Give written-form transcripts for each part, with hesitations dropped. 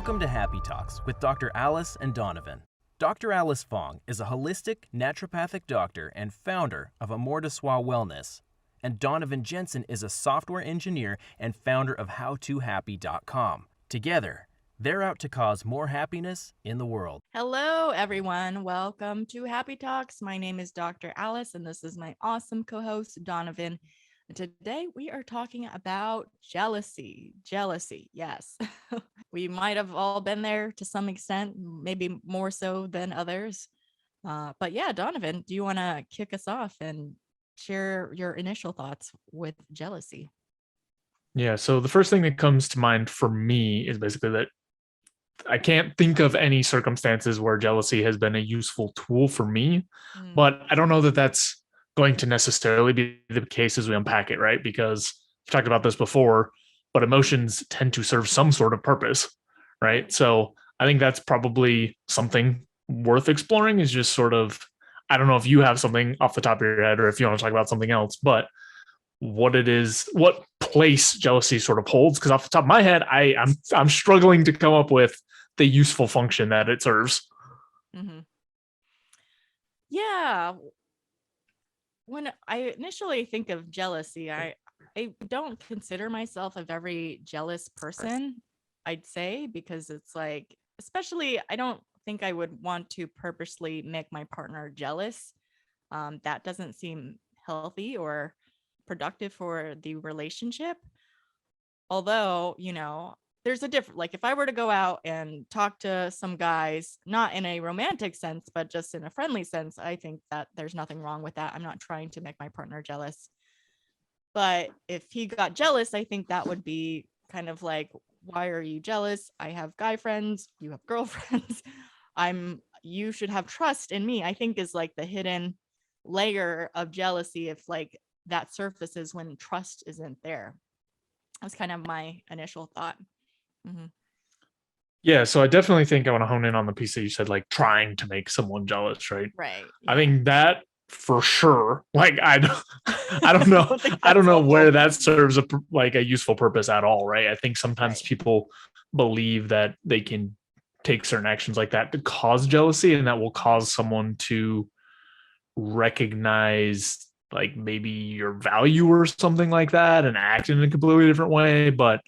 Welcome to Happy Talks with Dr. Alice and Donovan. Dr. Alice Fong is a holistic naturopathic doctor and founder of Amor de Soi Wellness. And Donovan Jensen is a software engineer and founder of HowToHappy.com. Together, they're out to cause more happiness in the world. Hello, everyone. Welcome to Happy Talks. My name is Dr. Alice, and this is my awesome co-host, Donovan. And today we are talking about jealousy. Jealousy, yes. We might have all been there to some extent, maybe more so than others. But yeah, Donovan, do you want to kick us off and share your initial thoughts with jealousy? Yeah, so the first thing that comes to mind for me is basically that I can't think of any circumstances where jealousy has been a useful tool for me, but I don't know that that's going to necessarily be the case as we unpack it, right? Because we've talked about this before, but emotions tend to serve some sort of purpose, right? So I think that's probably something worth exploring is just sort of, I don't know if you have something off the top of your head or if you want to talk about something else, but what it is, what place jealousy sort of holds. Because off the top of my head, I'm struggling to come up with the useful function that it serves. Mm-hmm. Yeah. When I initially think of jealousy, I don't consider myself a very jealous person, I'd say, because it's like, especially, I don't think I would want to purposely make my partner jealous. That doesn't seem healthy or productive for the relationship. Although, there's a different, like if I were to go out and talk to some guys, not in a romantic sense, but just in a friendly sense, I think that there's nothing wrong with that. I'm not trying to make my partner jealous. But if he got jealous, I think that would be kind of like, why are you jealous? I have guy friends, you have girlfriends. You should have trust in me, I think is like the hidden layer of jealousy if like that surfaces when trust isn't there. That's kind of my initial thought. Mm-hmm. Yeah, so I definitely think I want to hone in on the piece that you said, like trying to make someone jealous, right? Right. Yeah. I think that for sure. Like I don't know, I don't know where that serves a useful purpose at all, right? I think sometimes people believe that they can take certain actions like that to cause jealousy, and that will cause someone to recognize like maybe your value or something like that and act in a completely different way. But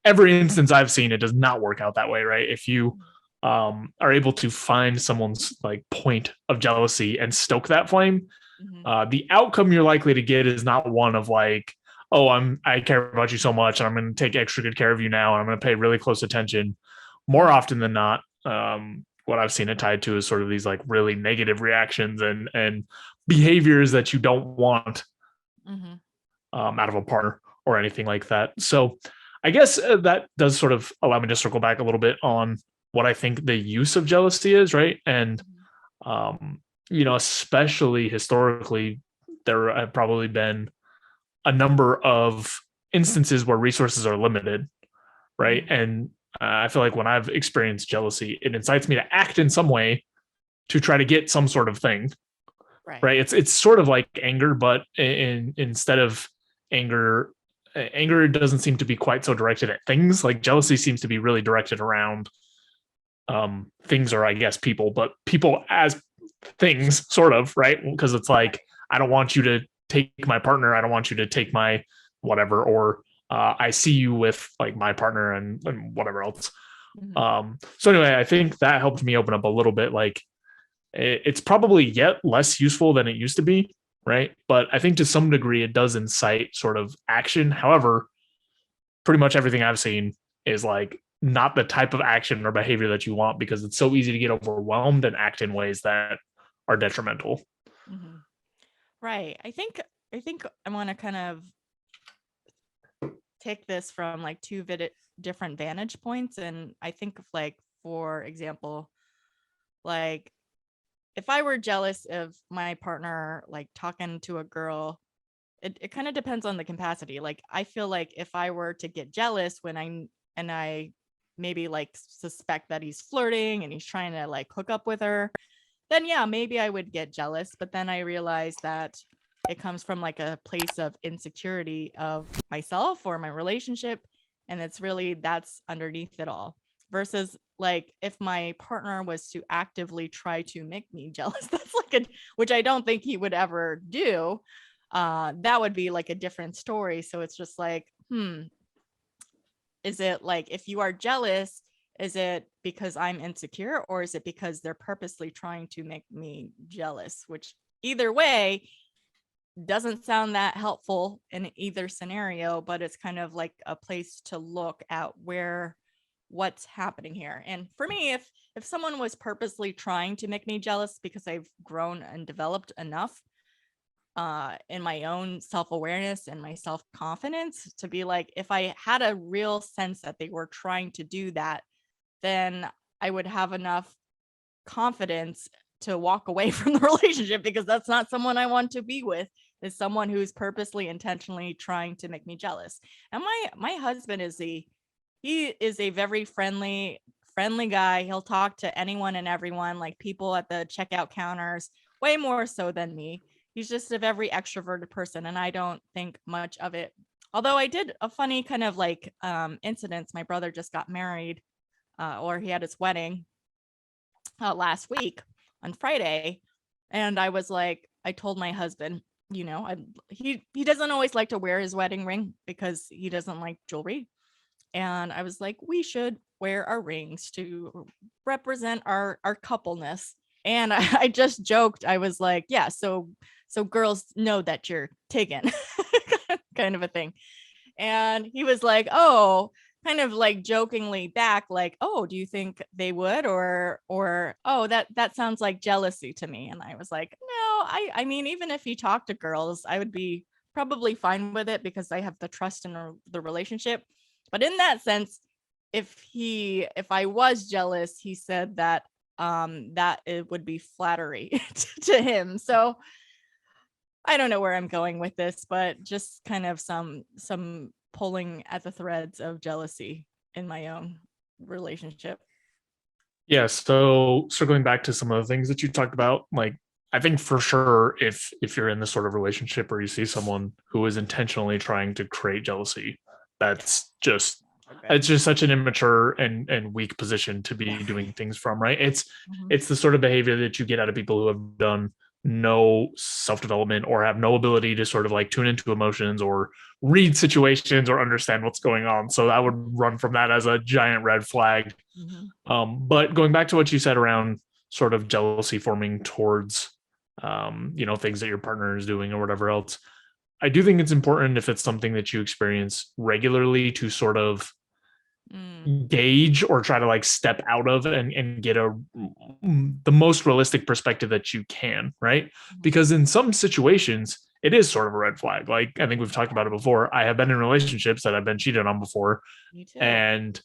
every instance I've seen, it does not work out that way, right? If you are able to find someone's like point of jealousy and stoke that flame, the outcome you're likely to get is not one of like, oh, I care about you so much and I'm going to take extra good care of you now and I'm going to pay really close attention. More often than not, what I've seen it tied to is sort of these like really negative reactions and behaviors that you don't want out of a partner or anything like that. So I guess that does sort of allow me to circle back a little bit on what I think the use of jealousy is, right? And, especially historically, there have probably been a number of instances where resources are limited, right? And I feel like when I've experienced jealousy, it incites me to act in some way to try to get some sort of thing, right? It's sort of like anger, but instead of anger doesn't seem to be quite so directed at things. Like jealousy seems to be really directed around things, or I guess people, but people as things, sort of, right? Because it's like, I don't want you to take my partner, I don't want you to take my whatever, or I see you with like my partner and whatever else. So anyway, I think that helped me open up a little bit. Like it's probably yet less useful than it used to be, right? But I think to some degree it does incite sort of action. However, pretty much everything I've seen is like not the type of action or behavior that you want, because it's so easy to get overwhelmed and act in ways that are detrimental. Right. I think I want to kind of take this from like two different vantage points. And I think of like, for example, like if I were jealous of my partner, like talking to a girl, it kind of depends on the capacity. Like, I feel like if I were to get jealous when I maybe like suspect that he's flirting and he's trying to like hook up with her, then yeah, maybe I would get jealous. But then I realized that it comes from like a place of insecurity of myself or my relationship. And it's really, that's underneath it all. versus like if my partner was to actively try to make me jealous, that's like which I don't think he would ever do. That would be like a different story. So it's just like, is it like, if you are jealous, is it because I'm insecure, or is it because they're purposely trying to make me jealous? Which either way doesn't sound that helpful in either scenario, but it's kind of like a place to look at what's happening here. And for me, if someone was purposely trying to make me jealous because I've grown and developed enough in my own self-awareness and my self-confidence to be like, if I had a real sense that they were trying to do that, then I would have enough confidence to walk away from the relationship, because that's not someone I want to be with, is someone who's purposely, intentionally trying to make me jealous. And my husband is a very friendly guy. He'll talk to anyone and everyone, like people at the checkout counters, way more so than me. He's just a very extroverted person, and I don't think much of it. Although I did a funny kind of like incidents. My brother just got married, or he had his wedding last week on Friday. And I was like, I told my husband, he doesn't always like to wear his wedding ring because he doesn't like jewelry. And I was like, we should wear our rings to represent our coupleness. And I just joked. I was like, yeah, so girls know that you're taken, kind of a thing. And he was like, oh, kind of like jokingly back, like, oh, do you think they would, or oh, that sounds like jealousy to me. And I was like, no, I mean, even if you talk to girls, I would be probably fine with it because I have the trust in the relationship. But in that sense, if I was jealous, he said that that it would be flattery to him. So I don't know where I'm going with this, but just kind of some pulling at the threads of jealousy in my own relationship. Yeah. So circling back to some of the things that you talked about, like, I think for sure, if you're in this sort of relationship or you see someone who is intentionally trying to create jealousy, that's just, it's just such an immature and weak position to be doing things from, right? It's the sort of behavior that you get out of people who have done no self-development or have no ability to sort of like tune into emotions or read situations or understand what's going on. So I would run from that as a giant red flag. But going back to what you said around sort of jealousy forming towards things that your partner is doing or whatever else, I do think it's important, if it's something that you experience regularly, to sort of gauge or try to like step out of and get the most realistic perspective that you can, right? Because in some situations it is sort of a red flag. Like, I think we've talked about it before. I have been in relationships that I've been cheated on before, and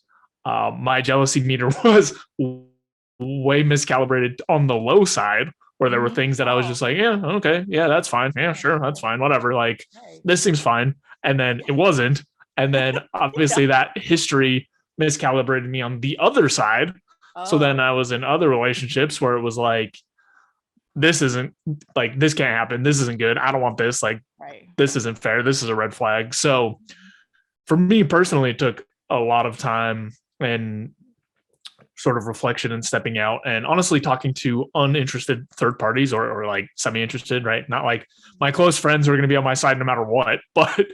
my jealousy meter was way miscalibrated on the low side, where there were things that I was just like, yeah, okay, yeah, that's fine, yeah, sure, that's fine, whatever, like, this seems fine. And then it wasn't. And then obviously that history miscalibrated me on the other side. So then I was in other relationships where it was like, this isn't, like, this can't happen, this isn't good, I don't want this, like, this isn't fair, this is a red flag. So for me personally, it took a lot of time and sort of reflection and stepping out and honestly talking to uninterested third parties, or like semi-interested, right? Not like my close friends who are going to be on my side no matter what, but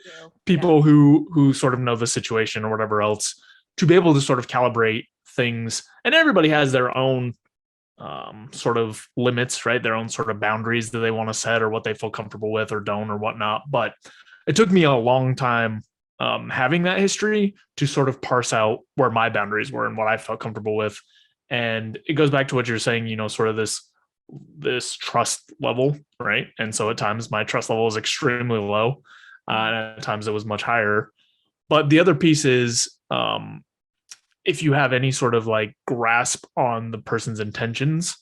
people who sort of know the situation or whatever else, to be able to sort of calibrate things. And everybody has their own sort of limits, right? Their own sort of boundaries that they want to set, or what they feel comfortable with or don't or whatnot. But it took me a long time having that history to sort of parse out where my boundaries were and what I felt comfortable with. And it goes back to what you're saying, sort of this trust level, right? And so at times my trust level is extremely low, and at times it was much higher. But the other piece is, if you have any sort of like grasp on the person's intentions,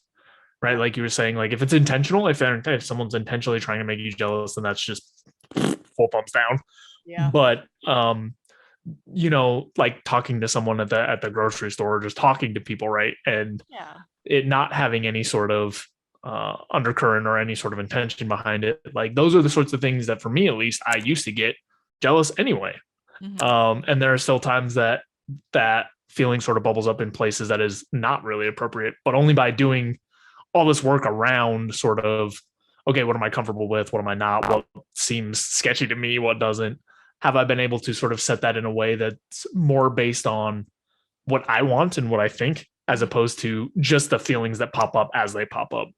right? Like you were saying, like, if it's intentional, if someone's intentionally trying to make you jealous, then that's just full thumbs down. Yeah. But like talking to someone at the grocery store, or just talking to people, right? And it not having any sort of undercurrent or any sort of intention behind it. Like, those are the sorts of things that, for me at least, I used to get jealous anyway. And there are still times that feeling sort of bubbles up in places that is not really appropriate, but only by doing all this work around sort of, okay, what am I comfortable with? What am I not? What seems sketchy to me? What doesn't? Have I been able to sort of set that in a way that's more based on what I want and what I think, as opposed to just the feelings that pop up as they pop up?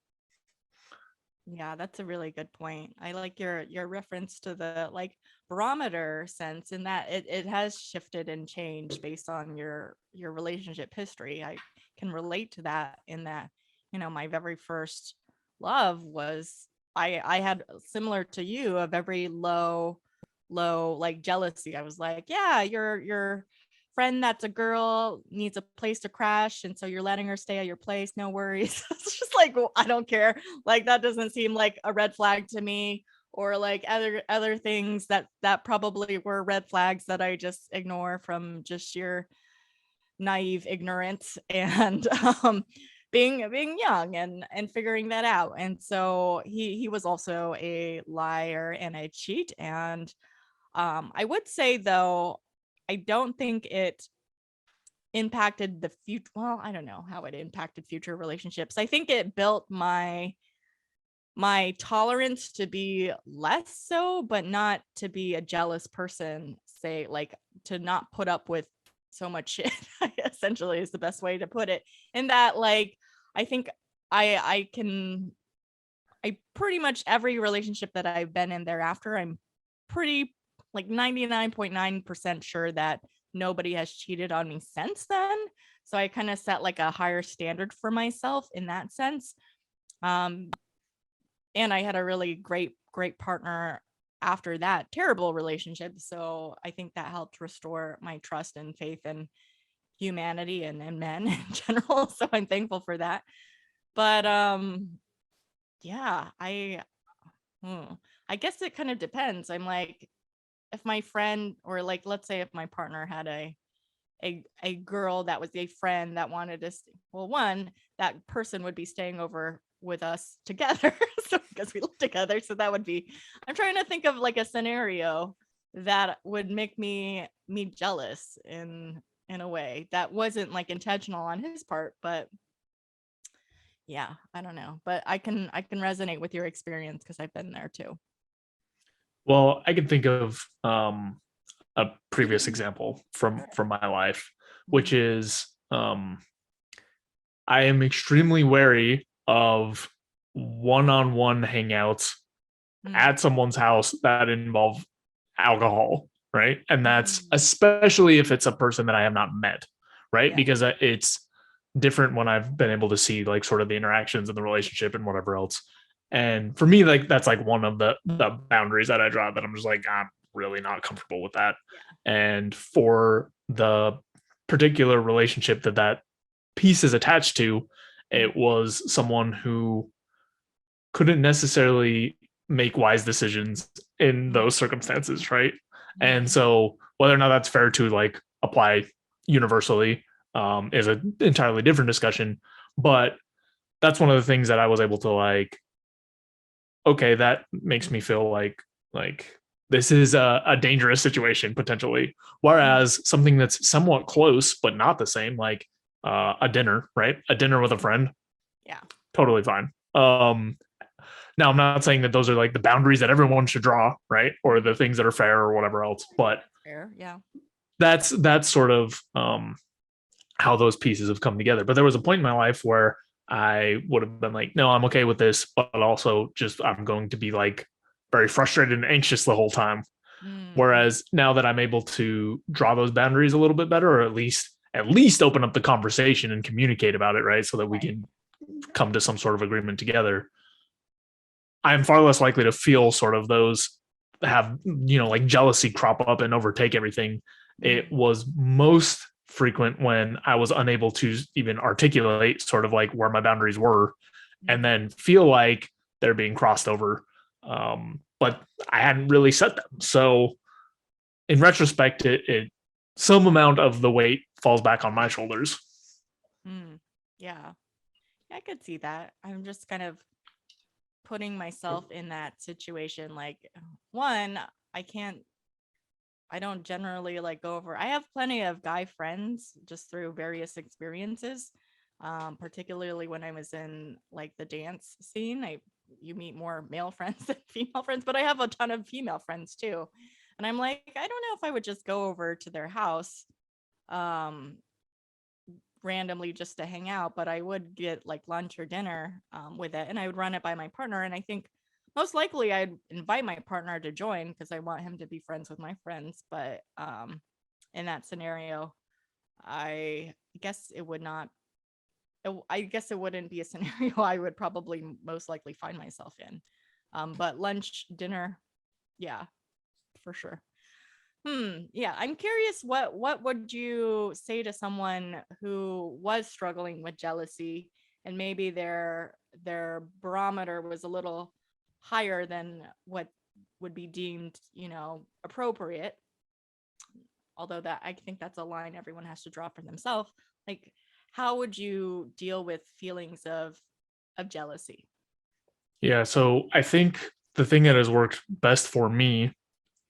Yeah, that's a really good point. I like your reference to the like barometer sense in that it has shifted and changed based on your relationship history. I can relate to that in that, my very first love was I had similar to you a very low like jealousy. I was like, yeah, your friend that's a girl needs a place to crash, and so you're letting her stay at your place, no worries. It's just like, well, I don't care, like that doesn't seem like a red flag to me, or like other things that probably were red flags that I just ignore from just sheer naive ignorance and being young and figuring that out. And so he was also a liar and a cheat. And I would say though, I don't think it impacted the future. Well, I don't know how it impacted future relationships. I think it built my tolerance to be less so, but not to be a jealous person, say, like to not put up with so much shit, essentially is the best way to put it. In that, like, I think I pretty much every relationship that I've been in thereafter, I'm pretty like 99.9% sure that nobody has cheated on me since then. So I kind of set like a higher standard for myself in that sense. And I had a really great partner after that terrible relationship. So I think that helped restore my trust and faith in humanity and men in general. So I'm thankful for that. But yeah, I guess it kind of depends. I'm like, if my friend, or like let's say if my partner had a girl that was a friend that wanted to well, one, that person would be staying over with us together. So because we live together, so that would be, I'm trying to think of like a scenario that would make me jealous in a way that wasn't like intentional on his part. But yeah, I don't know, but I can resonate with your experience because I've been there too. Well, I can think of a previous example from my life, which is I am extremely wary of one-on-one hangouts at someone's house that involve alcohol, right? And that's especially if it's a person that I have not met, right? Yeah. Because it's different when I've been able to see like sort of the interactions in the relationship and whatever else. And for me, like that's like one of the boundaries that I draw, that I'm just like, I'm really not comfortable with that. And for the particular relationship that piece is attached to, it was someone who couldn't necessarily make wise decisions in those circumstances, right? And so whether or not that's fair to like apply universally is an entirely different discussion. But that's one of the things that I was able to like, okay, that makes me feel like this is a dangerous situation potentially. Whereas something that's somewhat close but not the same, like a dinner, right? A dinner with a friend, Yeah. totally fine. Now I'm not saying that those are like the boundaries that everyone should draw, right? Or the things that are fair or whatever else, but Fair. Yeah. that's sort of how those pieces have come together. But there was a point in my life where I would have been like, no, I'm okay with this, but also just I'm going to be like very frustrated and anxious the whole time. Whereas now that I'm able to draw those boundaries a little bit better, or at least open up the conversation and communicate about it, right? So that we can come to some sort of agreement together. I'm far less likely to feel sort of those have, like jealousy crop up and overtake everything. It was most frequent when I was unable to even articulate sort of like where my boundaries were, and then feel like they're being crossed over. But I hadn't really set them. So in retrospect, it some amount of the weight falls back on my shoulders. Yeah. I could see that. I'm just kind of putting myself in that situation. Like, one, I can't I don't generally like go over. I have plenty of guy friends just through various experiences. Particularly when I was in like the dance scene, you meet more male friends than female friends, but I have a ton of female friends too. And I'm like, I don't know if I would just go over to their house um randomly just to hang out, but I would get like lunch or dinner with it, and I would run it by my partner. And I think most likely I'd invite my partner to join because I want him to be friends with my friends. But in that scenario, I guess it would not. I guess it wouldn't be a scenario I would probably most likely find myself in. But lunch, dinner, yeah, for sure. Yeah, I'm curious what would you say to someone who was struggling with jealousy and maybe their barometer was a little higher than what would be deemed, appropriate. Although that I think that's a line everyone has to draw for themselves. Like, how would you deal with feelings of jealousy? Yeah, so I think the thing that has worked best for me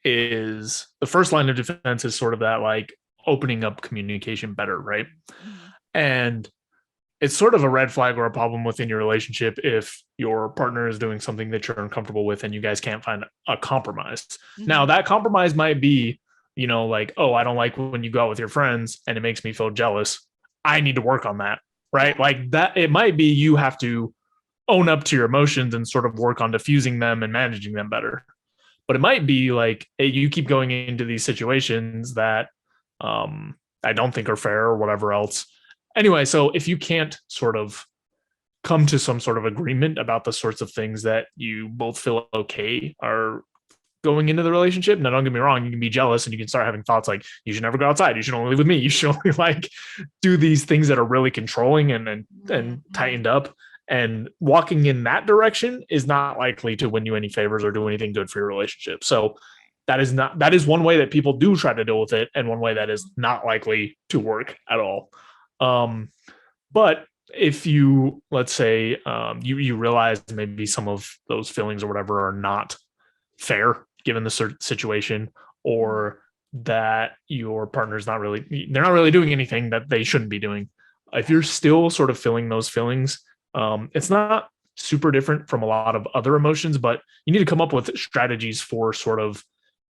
is the first line of defense is sort of that like opening up communication better, right? Mhm. And it's sort of a red flag or a problem within your relationship if your partner is doing something that you're uncomfortable with and you guys can't find a compromise. Now, Mhm. that compromise might be, like, oh, I don't like when you go out with your friends and it makes me feel jealous. I need to work on that, right? Yeah. Like that, it might be you have to own up to your emotions and sort of work on diffusing them and managing them better. But it might be like, hey, you keep going into these situations that I don't think are fair or whatever else. Anyway, so if you can't sort of come to some sort of agreement about the sorts of things that you both feel okay are going into the relationship. Now, don't get me wrong, you can be jealous and you can start having thoughts like, you should never go outside. You should only live with me. You should only like do these things that are really controlling and Mhm. tightened up. And walking in that direction is not likely to win you any favors or do anything good for your relationship. So that is one way that people do try to deal with it, and one way that is not likely to work at all. But if you, let's say, you realize maybe some of those feelings or whatever are not fair given the situation, Mhm. or that your partner's not really, they're not really doing anything that they shouldn't be doing, if Yeah. you're still sort of feeling those feelings, it's not super different from a lot of other emotions, but you need to come up with strategies for sort of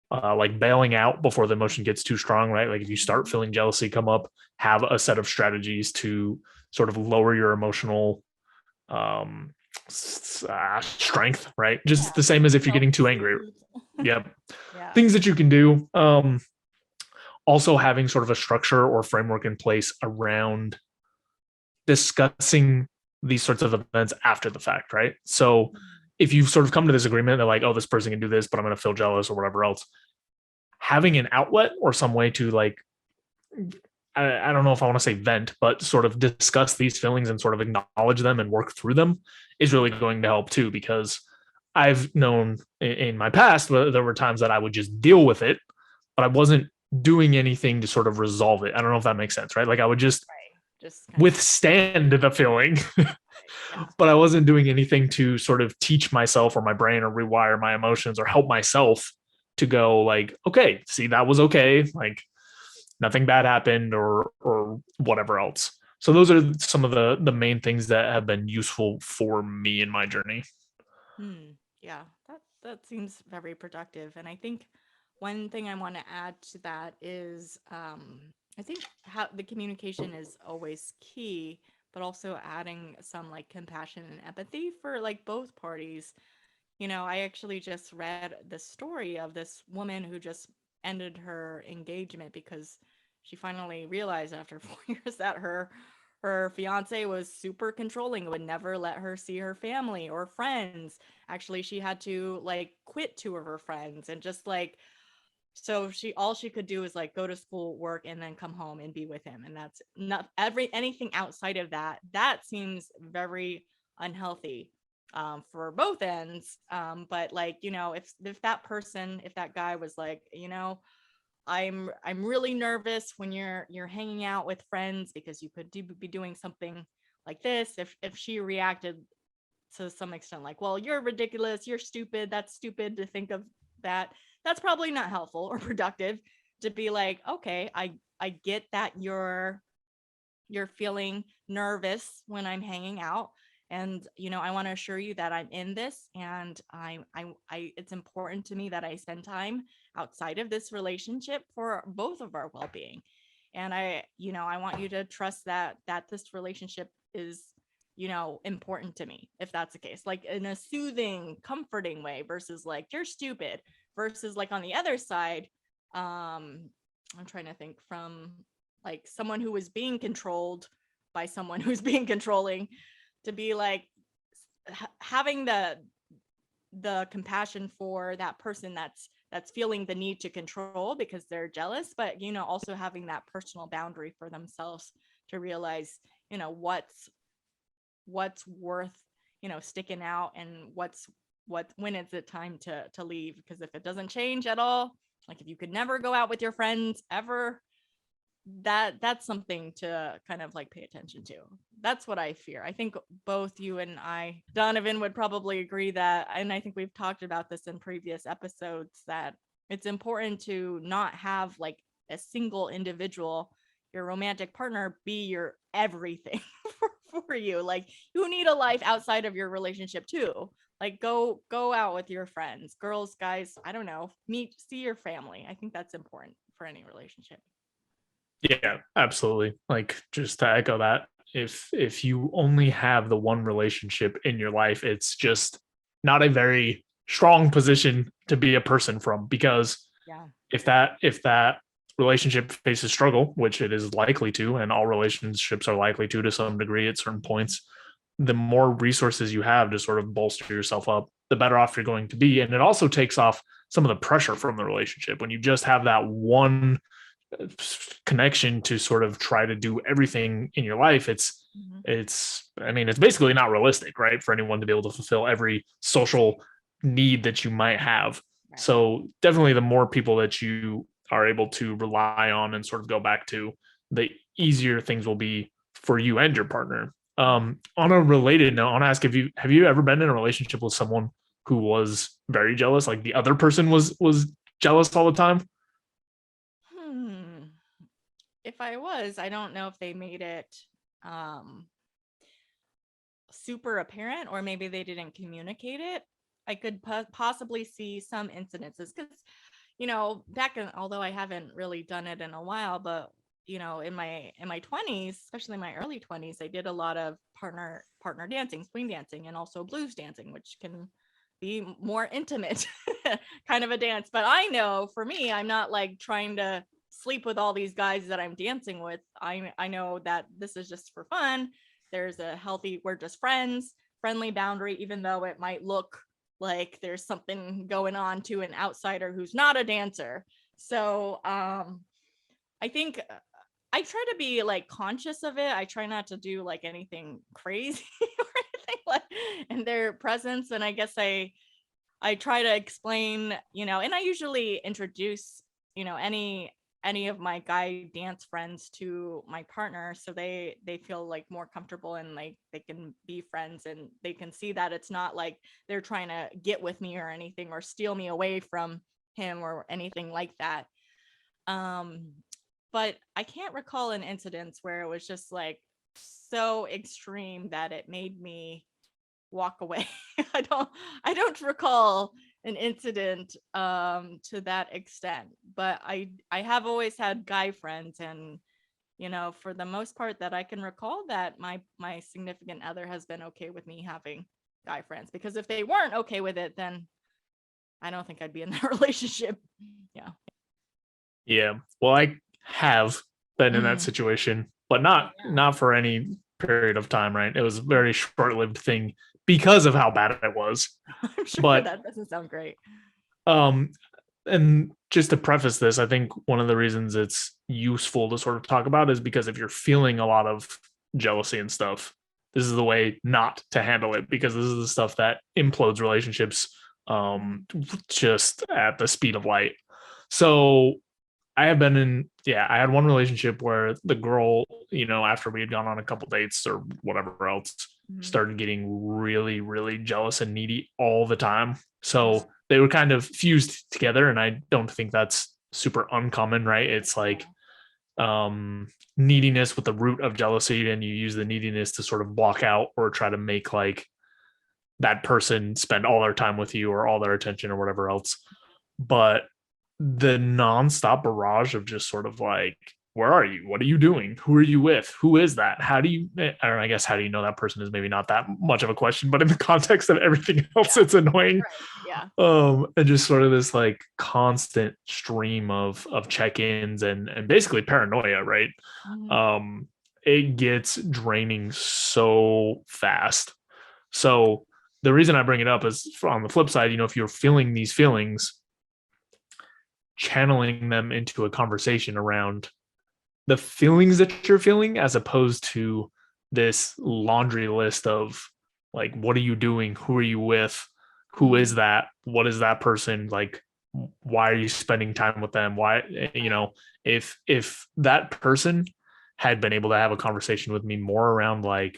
like bailing out before the emotion gets too strong, right? Like if you start Mhm. feeling jealousy come up, have a set of strategies to sort of lower your emotional um, strength, right? Just Yeah. the same as if you're getting too angry. Self-soothe. Yep. Yeah. Things that you can do. Also having sort of a structure or framework in place around discussing these sorts of events after the fact, right? So Mhm. if you've sort of come to this agreement, they're like, oh, this person can do this, but I'm going to feel jealous or whatever else. Having an outlet or some way to like, I don't know if I want to say vent, but sort of discuss these feelings and sort of acknowledge them and work through them is really going to help too. Because I've known in my past, there were times that I would just deal with it, but I wasn't doing anything to sort of resolve it. I don't know if that makes sense, right? Like I would just Right. Just kind of withstand the feeling, right. Yeah. but I wasn't doing anything to sort of teach myself or my brain or rewire my emotions or help myself to go like, okay, see, that was okay. Like nothing bad happened or whatever else. So those are some of the main things that have been useful for me in my journey. Yeah. That seems very productive. And I think one thing I want to add to that is I think how the communication is always key, but also adding some like compassion and empathy for like both parties. I actually just read the story of this woman who just ended her engagement because she finally realized after 4 years that her fiance was super controlling, would never let her see her family or friends. Actually, she had to like quit two of her friends and just like so she all she could do is like go to school, work, and then come home and be with him. And that's not anything outside of that. That seems very unhealthy for both ends. But like, if that person, if that guy was like, I'm really nervous when you're hanging out with friends because you could be doing something like this. If she reacted to some extent like, well, you're ridiculous, you're stupid, that's stupid to think of that's probably not helpful or productive to be like, okay, I get that you're feeling nervous when I'm hanging out. And, I want to assure you that I'm in this, and it's important to me that I spend time outside of this relationship for both of our well-being. And I want you to trust that this relationship is, important to me, if that's the case, like in a soothing, comforting way versus like, you're stupid, versus like on the other side, I'm trying to think from like someone who was being controlled by someone who's being controlling, to be like having the compassion for that person that's feeling the need to control because they're jealous, but also having that personal boundary for themselves to realize what's worth sticking out, and when is it time to leave. Because if it doesn't change at all, like if you could never go out with your friends ever, that's something to kind of like pay attention to. That's what I fear. I think both you and I, Donovan, would probably agree that, and I think we've talked about this in previous episodes, that it's important to not have like a single individual, your romantic partner, be your everything for you. Like, you need a life outside of your relationship too. Like go out with your friends, girls, guys, I don't know, see your family. I think that's important for any relationship. Yeah, absolutely. Like, just to echo that, if you only have the one relationship in your life, it's just not a very strong position to be a person from, because Yeah. if that relationship faces struggle, which it is likely to, and all relationships are likely to some degree at certain points, the more resources you have to sort of bolster yourself up, the better off you're going to be. And it also takes off some of the pressure from the relationship when you just have that one connection to sort of try to do everything in your life. I mean, it's basically not realistic, right, for anyone to be able to fulfill every social need that you might have. Right. So definitely the more people that you are able to rely on and sort of go back to, the easier things will be for you and your partner. On a related note, I want to ask, have you ever been in a relationship with someone who was very jealous, like the other person was jealous all the time? If I was, I don't know if they made it super apparent, or maybe they didn't communicate it. I could possibly see some incidences because, although I haven't really done it in a while, but in my 20s, especially in my early 20s, I did a lot of partner dancing, swing dancing, and also blues dancing, which can be more intimate kind of a dance. But I know for me, I'm not like trying to sleep with all these guys that I'm dancing with. I know that this is just for fun. There's a healthy, we're just friends, friendly boundary, even though it might look like there's something going on to an outsider who's not a dancer. So I think I try to be like conscious of it. I try not to do like anything crazy or anything like in their presence. And I guess I try to explain, and I usually introduce, any of my guy dance friends to my partner, so they feel like more comfortable, and like they can be friends, and they can see that it's not like they're trying to get with me or anything, or steal me away from him or anything like that. But I can't recall an incident where it was just like so extreme that it made me walk away. I don't recall an incident to that extent, but I have always had guy friends, and for the most part that I can recall, that my significant other has been okay with me having guy friends, because if they weren't okay with it, then I don't think I'd be in that relationship. Yeah. Well, I have been in that situation, but not for any period of time, right? It was a very short-lived thing because of how bad it was. I'm sure But that doesn't sound great. And just to preface this, I think one of the reasons it's useful to sort of talk about is because if you're feeling a lot of jealousy and stuff, this is the way not to handle it, because this is the stuff that implodes relationships just at the speed of light. So I had one relationship where the girl, after we had gone on a couple dates or whatever else, started getting really, really jealous and needy all the time. So they were kind of fused together, and I don't think that's super uncommon, right? It's like neediness with the root of jealousy, and you use the neediness to sort of block out or try to make like that person spend all their time with you or all their attention or whatever else. But the nonstop barrage of just sort of like, where are you? What are you doing? Who are you with? Who is that? How do you, I don't know, I guess, how do you know that person is maybe not that much of a question, but in the context of everything else, it's annoying. Right. Yeah. And just sort of this like constant stream of check-ins and basically paranoia, right? Mhm. It gets draining so fast. So the reason I bring it up is on the flip side, if you're feeling these feelings, channeling them into a conversation around the feelings that you're feeling, as opposed to this laundry list of like, what are you doing? Who are you with? Who is that? What is that person like? Why are you spending time with them? Why, if that person had been able to have a conversation with me more around like,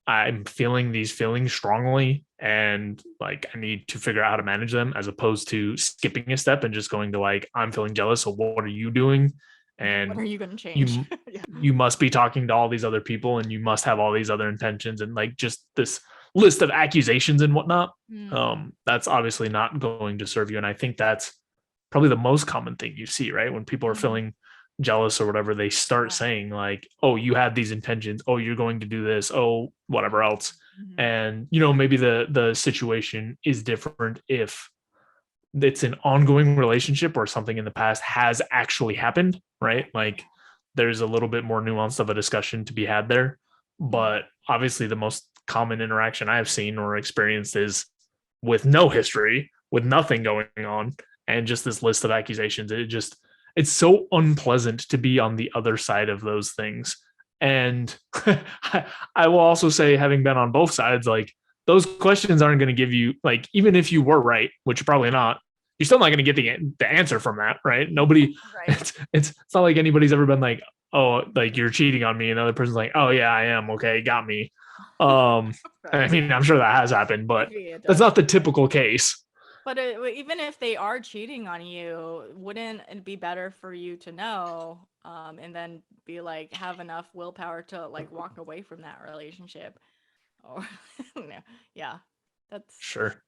I'm feeling these feelings strongly and like I need to figure out how to manage them, as opposed to skipping a step and just going to like, I'm feeling jealous. So what are you doing? And what are you going to change? you Yeah. you must be talking to all these other people and you must have all these other intentions, and like just this list of accusations and whatnot. That's obviously not going to serve you. And I think that's probably the most common thing you see, right? When people are feeling jealous or whatever, they start saying like, oh, you had these intentions, oh, you're going to do this, oh, whatever else. And maybe the situation is different if it's an ongoing relationship or something in the past has actually happened, right? Like there's a little bit more nuance of a discussion to be had there. But obviously the most common interaction I've seen or experienced is with no history, with nothing going on, and just this list of accusations. It's so unpleasant to be on the other side of those things. And I will also say, having been on both sides, like those questions aren't going to give you, like, even if you were right, which you're probably not, you're still not going to get the answer from that, right? Nobody, Right. it's not like anybody's ever been like, oh, like you're cheating on me, and the other person's like, oh yeah, I am. Okay, got me. I mean, I'm sure that has happened, but that's not the typical case. But even if they are cheating on you, wouldn't it be better for you to know, and then be like, have enough willpower to like walk away from that relationship? Or yeah, that's Sure.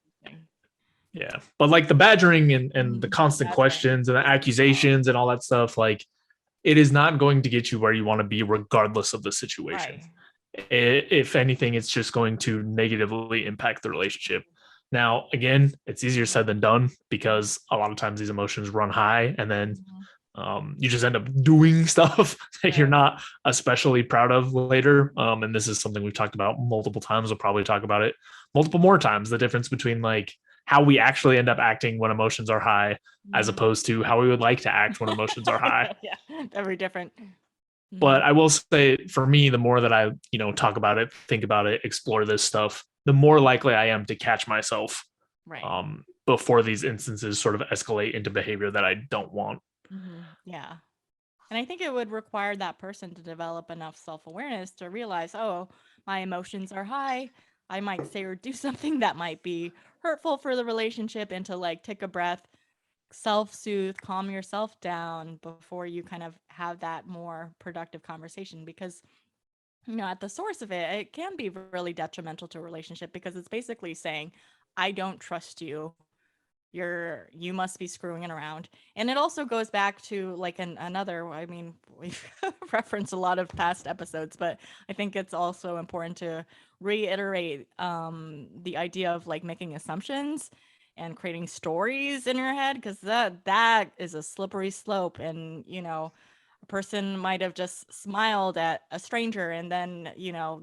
Yeah. But like the badgering and the constant questions and the accusations and all that stuff, like it is not going to get you where you want to be regardless of the situation. Right. If anything, it's just going to negatively impact the relationship. Now, again, it's easier said than done because a lot of times these emotions run high, and then you just end up doing stuff that you're not especially proud of later. And this is something we've talked about multiple times. We'll probably talk about it multiple more times. The difference between like how we actually end up acting when emotions are high, as opposed to how we would like to act when emotions are high. Yeah, very different. But I will say, for me, the more that I, talk about it, think about it, explore this stuff, the more likely I am to catch myself before these instances sort of escalate into behavior that I don't want. Yeah. And I think it would require that person to develop enough self-awareness to realize, oh, my emotions are high. I might say or do something that might be hurtful for the relationship, and to like take a breath, self-soothe, calm yourself down before you kind of have that more productive conversation. Because at the source of it, it can be really detrimental to a relationship, because it's basically saying, I don't trust you. You must be screwing it around. And it also goes back to like another, I mean, we've referenced a lot of past episodes, but I think it's also important to reiterate the idea of like making assumptions and creating stories in your head, because that is a slippery slope. And a person might have just smiled at a stranger, and then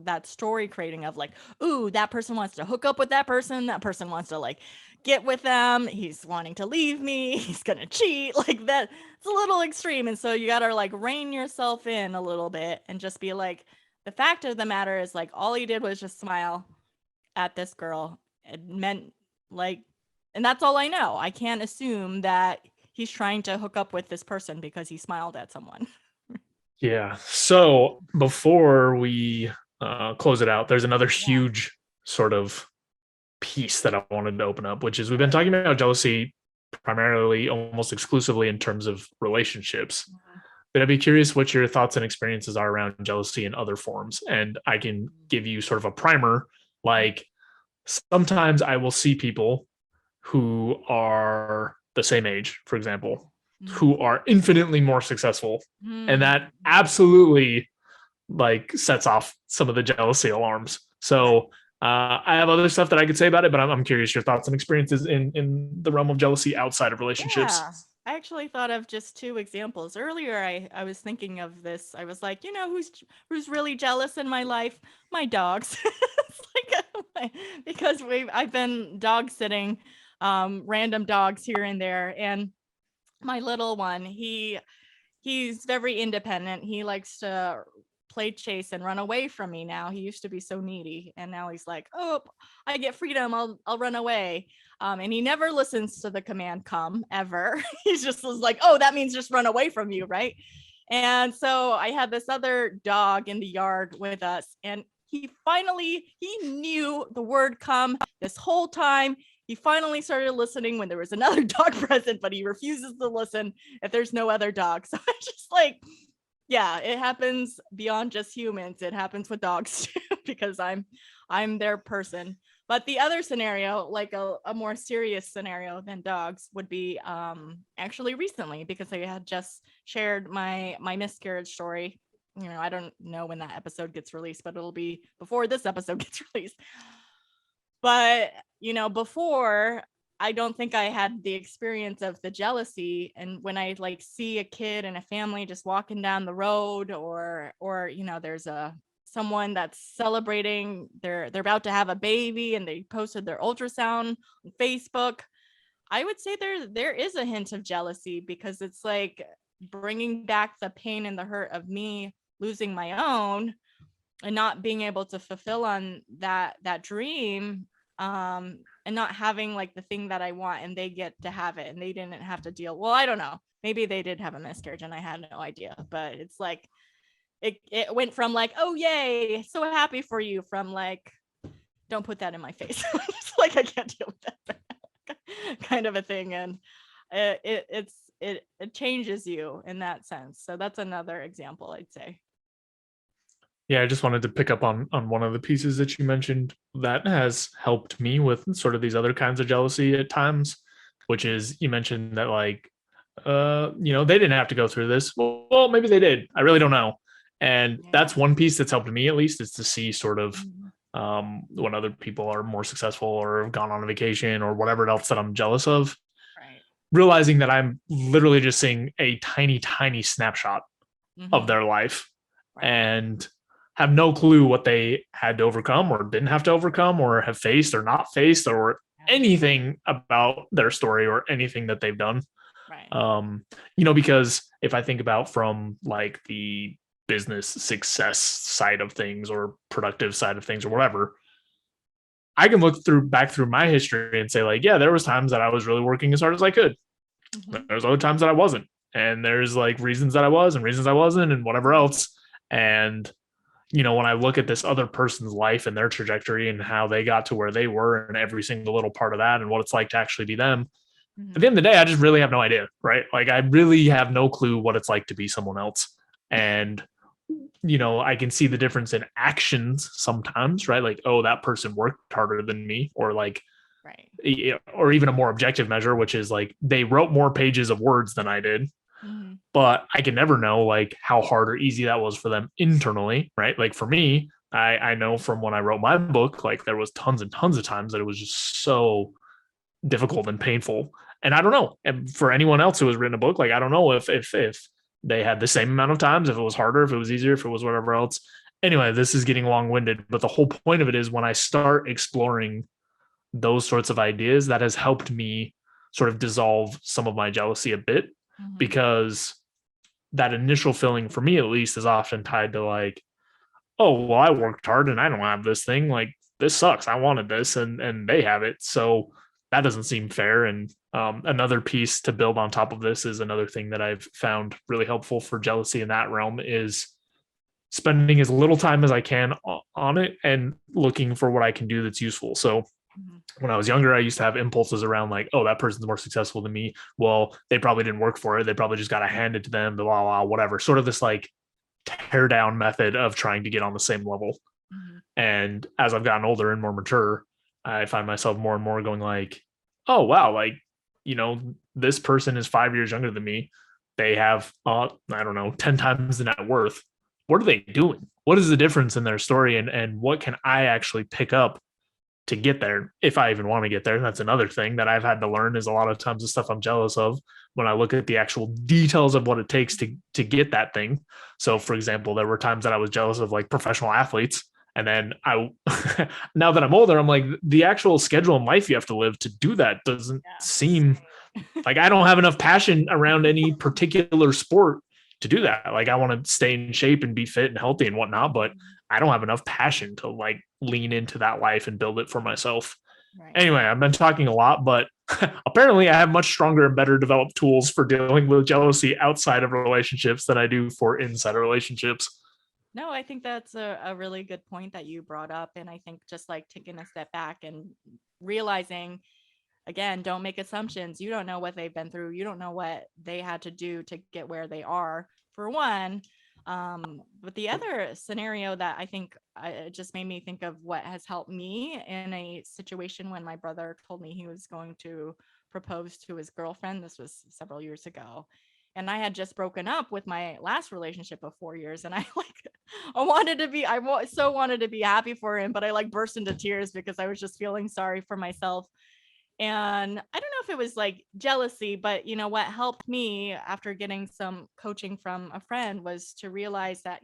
that story creating of like, ooh, that person wants to hook up with that person wants to like get with them, he's wanting to leave me, he's gonna cheat, like that. It's a little extreme. And so you gotta like rein yourself in a little bit and just be like, the fact of the matter is, like, all he did was just smile at this girl. It meant like, and that's all I know. I can't assume that he's trying to hook up with this person because he smiled at someone. Yeah. So before we close it out, there's another huge sort of piece that I wanted to open up, which is we've been talking about jealousy primarily almost exclusively in terms of relationships. But I'd be curious what your thoughts and experiences are around jealousy in other forms. And I can give you sort of a primer. Like sometimes I will see people who are the same age, for example, who are infinitely more successful. And that absolutely like sets off some of the jealousy alarms. So I have other stuff that I could say about it, but I'm curious your thoughts and experiences in the realm of jealousy outside of relationships. Yeah. I actually thought of just two examples. Earlier, I was thinking of this. I was like, you know, who's really jealous in my life? My dogs. It's like because I've been dog sitting random dogs here and there, and my little one, he's very independent. He likes to play chase and run away from me now. He used to be so needy, and now he's like, oh, I get freedom, I'll run away. And he never listens to the command come ever. He's just was like, oh, that means just run away from you, right? And so I had this other dog in the yard with us, and he knew the word come this whole time. He finally started listening when there was another dog present, but he refuses to listen if there's no other dog. So it's just like, yeah, it happens beyond just humans. It happens with dogs too, because I'm their person. But the other scenario, like a more serious scenario than dogs, would be actually recently, because I had just shared my miscarriage story. You know, I don't know when that episode gets released, but it'll be before this episode gets released. But, you know, before, I don't think I had the experience of the jealousy. And when I like see a kid and a family just walking down the road, or you know, there's someone that's celebrating, they're about to have a baby and they posted their ultrasound on Facebook, I would say there is a hint of jealousy, because it's like bringing back the pain and the hurt of me losing my own and not being able to fulfill on that dream, and not having like the thing that I want, and they get to have it and they didn't have to deal. Well, I don't know, maybe they did have a miscarriage and I had no idea, but it's like it went from like, oh yay, so happy for you, from like, don't put that in my face. It's like I can't deal with that kind of a thing. And it changes you in that sense. So that's another example, I'd say. Yeah, I just wanted to pick up on one of the pieces that you mentioned that has helped me with sort of these other kinds of jealousy at times, which is you mentioned that like, you know, they didn't have to go through this. Well, maybe they did. I really don't know. And that's one piece that's helped me, at least, is to see sort of when other people are more successful or have gone on a vacation or whatever else that I'm jealous of, realizing that I'm literally just seeing a tiny, tiny snapshot of their life and have no clue what they had to overcome or didn't have to overcome or have faced or not faced or anything about their story or anything that they've done. You know, because if I think about from like the business success side of things or productive side of things or whatever, I can look back through my history and say like, yeah, there was times that I was really working as hard as I could. There's other times that I wasn't. And there's like reasons that I was and reasons I wasn't and whatever else. And, you know, when I look at this other person's life and their trajectory and how they got to where they were and every single little part of that and what it's like to actually be them, at the end of the day, I just really have no idea, right? Like I really have no clue what it's like to be someone else. And, you know, I can see the difference in actions sometimes, right? Like, oh, that person worked harder than me, or like, or even a more objective measure, which is like they wrote more pages of words than I did. But I can never know like how hard or easy that was for them internally, right? Like for me, I know from when I wrote my book, like there was tons and tons of times that it was just so difficult and painful. And I don't know. And for anyone else who has written a book, like I don't know if they had the same amount of times, if it was harder, if it was easier, if it was whatever else. Anyway, this is getting long-winded, but the whole point of it is when I start exploring those sorts of ideas, that has helped me sort of dissolve some of my jealousy a bit, because that initial feeling for me, at least, is often tied to like, oh, well, I worked hard and I don't have this thing. Like this sucks. I wanted this and they have it. So that doesn't seem fair. And another piece to build on top of this is another thing that I've found really helpful for jealousy in that realm is spending as little time as I can on it and looking for what I can do that's useful. So When I was younger, I used to have impulses around like, oh, that person's more successful than me. Well, they probably didn't work for it. They probably just got to hand it to them, blah, blah, whatever. Sort of this like tear down method of trying to get on the same level. And as I've gotten older and more mature, I find myself more and more going like, oh, wow, like, this person is 5 years younger than me. They have, I don't know, 10 times the net worth. What are they doing? What is the difference in their story? And what can I actually pick up to get there, if I even want to get there? That's another thing that I've had to learn, is a lot of times the stuff I'm jealous of when I look at the actual details of what it takes to get that thing. So for example, there were times that I was jealous of like professional athletes. And then now that I'm older, I'm like, the actual schedule in life you have to live to do that doesn't seem like I don't have enough passion around any particular sport to do that. Like I want to stay in shape and be fit and healthy and whatnot, but I don't have enough passion to like lean into that life and build it for myself. Right. Anyway, I've been talking a lot, but apparently I have much stronger and better developed tools for dealing with jealousy outside of relationships than I do for inside relationships. No, I think that's a really good point that you brought up. And I think just like taking a step back and realizing, again, don't make assumptions. You don't know what they've been through. You don't know what they had to do to get where they are, for one. But the other scenario that I think just made me think of what has helped me in a situation when my brother told me he was going to propose to his girlfriend. This was several years ago. And I had just broken up with my last relationship of 4 years. And I wanted to be happy for him, but I like burst into tears because I was just feeling sorry for myself. And I don't know if it was like jealousy, but what helped me after getting some coaching from a friend was to realize that,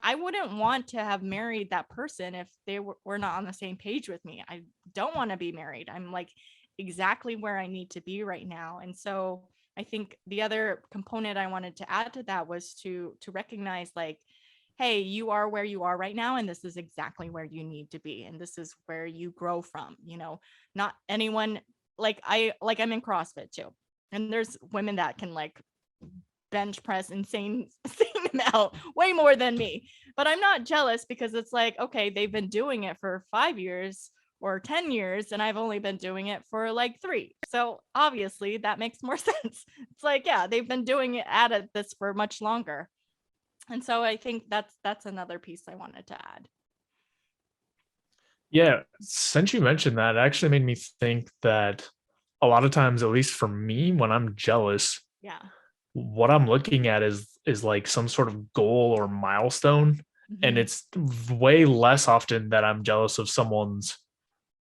I wouldn't want to have married that person if they were not on the same page with me. I don't want to be married. I'm like exactly where I need to be right now. And so I think the other component I wanted to add to that was to recognize like, hey, you are where you are right now, and this is exactly where you need to be, and this is where you grow from. Not anyone I'm in CrossFit too, and there's women that can like bench press insane amount, way more than me, but I'm not jealous because it's like, okay, they've been doing it for 5 years or 10 years, and I've only been doing it for like 3. So obviously that makes more sense. It's like, yeah, they've been doing it at this for much longer. And so I think that's another piece I wanted to add. Yeah, since you mentioned that, it actually made me think that a lot of times, at least for me, when I'm jealous, what I'm looking at is like some sort of goal or milestone. And it's way less often that I'm jealous of someone's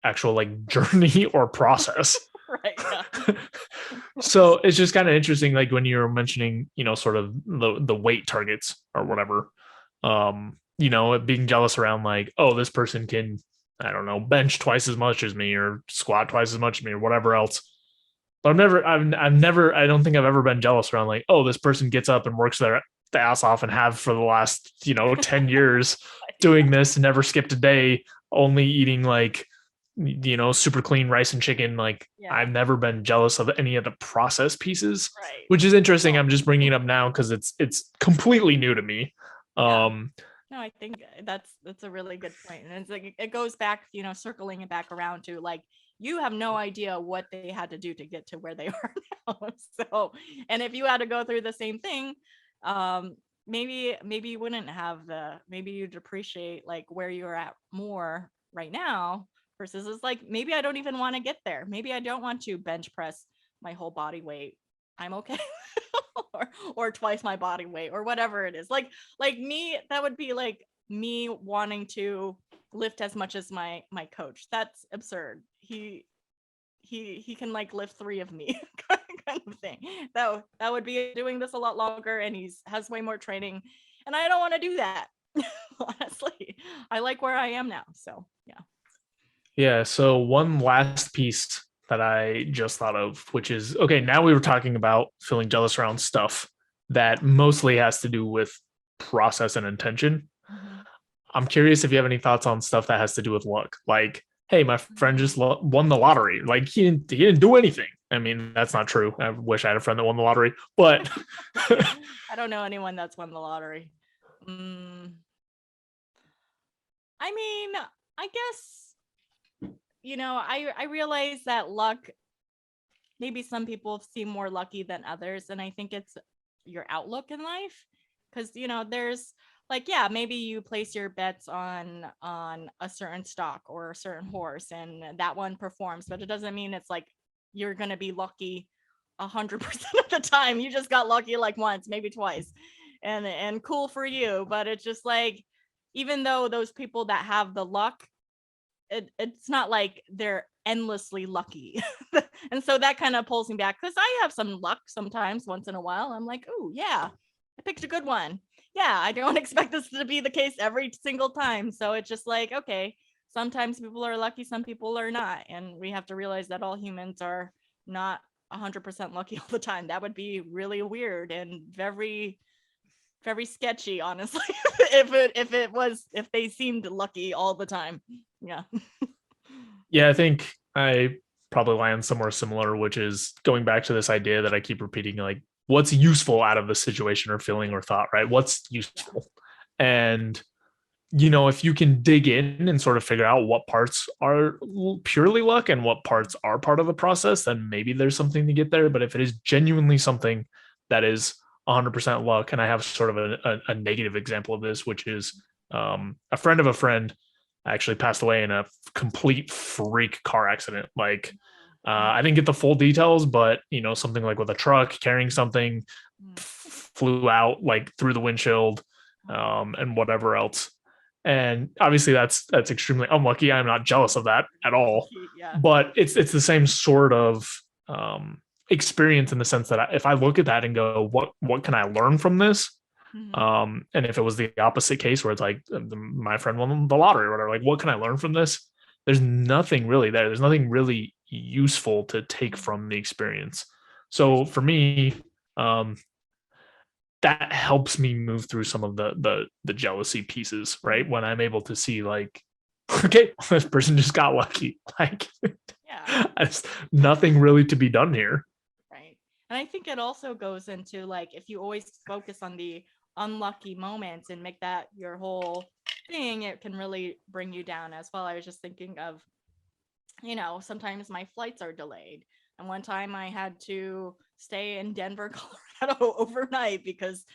actual like journey or process. Right. Yeah. So it's just kind of interesting, like when you're mentioning, sort of the weight targets or whatever, being jealous around like, oh, this person can, I don't know, bench twice as much as me or squat twice as much as me or whatever else. But I don't think I've ever been jealous around like, oh, this person gets up and works their ass off and have for the last, 10 years doing this and never skipped a day, only eating like, super clean rice and chicken. Like I've never been jealous of any of the process pieces, which is interesting. I'm just bringing it up now because it's completely new to me. No, I think that's a really good point. And it's like, it goes back, circling it back around to like, you have no idea what they had to do to get to where they are now. So, and if you had to go through the same thing, maybe you wouldn't have maybe you'd appreciate like where you're at more right now versus it's like, maybe I don't even want to get there. Maybe I don't want to bench press my whole body weight. I'm okay. or twice my body weight or whatever it is. Like me, that would be like me wanting to lift as much as my coach. That's absurd. He can like lift 3 of me kind of thing. That would be doing this a lot longer, and has way more training, and I don't want to do that. Honestly, I like where I am now. So yeah. So one last piece that I just thought of, which is, okay, now we were talking about feeling jealous around stuff that mostly has to do with process and intention. I'm curious if you have any thoughts on stuff that has to do with luck. Like, hey, my friend just won the lottery. Like he didn't do anything. I mean, that's not true. I wish I had a friend that won the lottery, but I don't know anyone that's won the lottery. I mean, I guess I realize that luck, maybe some people seem more lucky than others. And I think it's your outlook in life. Because, there's like, yeah, maybe you place your bets on a certain stock or a certain horse and that one performs, but it doesn't mean it's like you're going to be lucky 100% of the time. You just got lucky like once, maybe twice, and cool for you. But it's just like, even though those people that have the luck, it's not like they're endlessly lucky. And so that kind of pulls me back, because I have some luck sometimes. Once in a while I'm like, oh yeah, I picked a good one. Yeah, I don't expect this to be the case every single time. So it's just like, okay, sometimes people are lucky, some people are not, and we have to realize that all humans are not 100% lucky all the time. That would be really weird and very, very sketchy, honestly. If they seemed lucky all the time. Yeah. Yeah, I think I probably land somewhere similar, which is going back to this idea that I keep repeating, like, what's useful out of the situation or feeling or thought, right? What's useful? And, if you can dig in and sort of figure out what parts are purely luck and what parts are part of the process, then maybe there's something to get there. But if it is genuinely something that is 100% luck, and I have sort of a negative example of this, which is a friend of a friend actually passed away in a complete freak car accident. Like, I didn't get the full details, but something like with a truck carrying something flew out like through the windshield, and whatever else. And obviously that's extremely unlucky. I'm not jealous of that at all. Yeah. But it's the same sort of experience, in the sense that if I look at that and go, what can I learn from this? And if it was the opposite case where it's like my friend won the lottery or whatever, like, what can I learn from this? There's nothing really there. There's nothing really useful to take from the experience. So for me, that helps me move through some of the jealousy pieces, right? When I'm able to see, like, okay, this person just got lucky. Like, Yeah. nothing really to be done here. Right. And I think it also goes into, like, if you always focus on the unlucky moments and make that your whole thing, it can really bring you down as well. I was just thinking of, sometimes my flights are delayed. And one time I had to stay in Denver, Colorado overnight because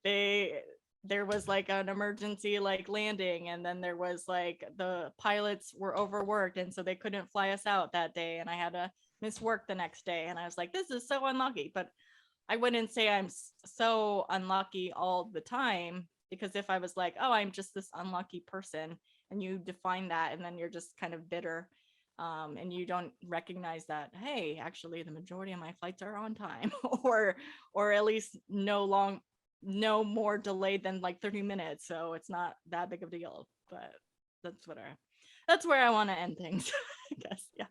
there was like an emergency like landing, and then there was like the pilots were overworked, and so they couldn't fly us out that day, and I had to miss work the next day. And I was like, this is so unlucky. But I wouldn't say I'm so unlucky all the time, because if I was like, oh, I'm just this unlucky person, and you define that, and then you're just kind of bitter, and you don't recognize that, hey, actually the majority of my flights are on time, or at least no more delayed than like 30 minutes, so it's not that big of a deal. But that's where I want to end things. I guess. Yeah.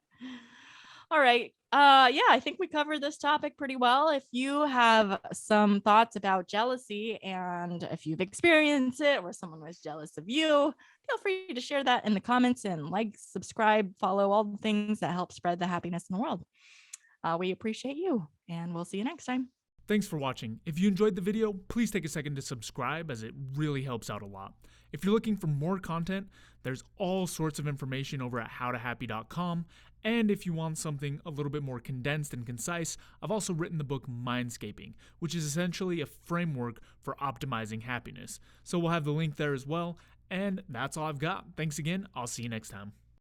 All right. Yeah, I think we covered this topic pretty well. If you have some thoughts about jealousy, and if you've experienced it or someone was jealous of you, feel free to share that in the comments, and like, subscribe, follow, all the things that help spread the happiness in the world. We appreciate you, and we'll see you next time. Thanks for watching. If you enjoyed the video, please take a second to subscribe, as it really helps out a lot. If you're looking for more content, there's all sorts of information over at howtohappy.com. And if you want something a little bit more condensed and concise, I've also written the book Mindscaping, which is essentially a framework for optimizing happiness. So we'll have the link there as well. And that's all I've got. Thanks again. I'll see you next time.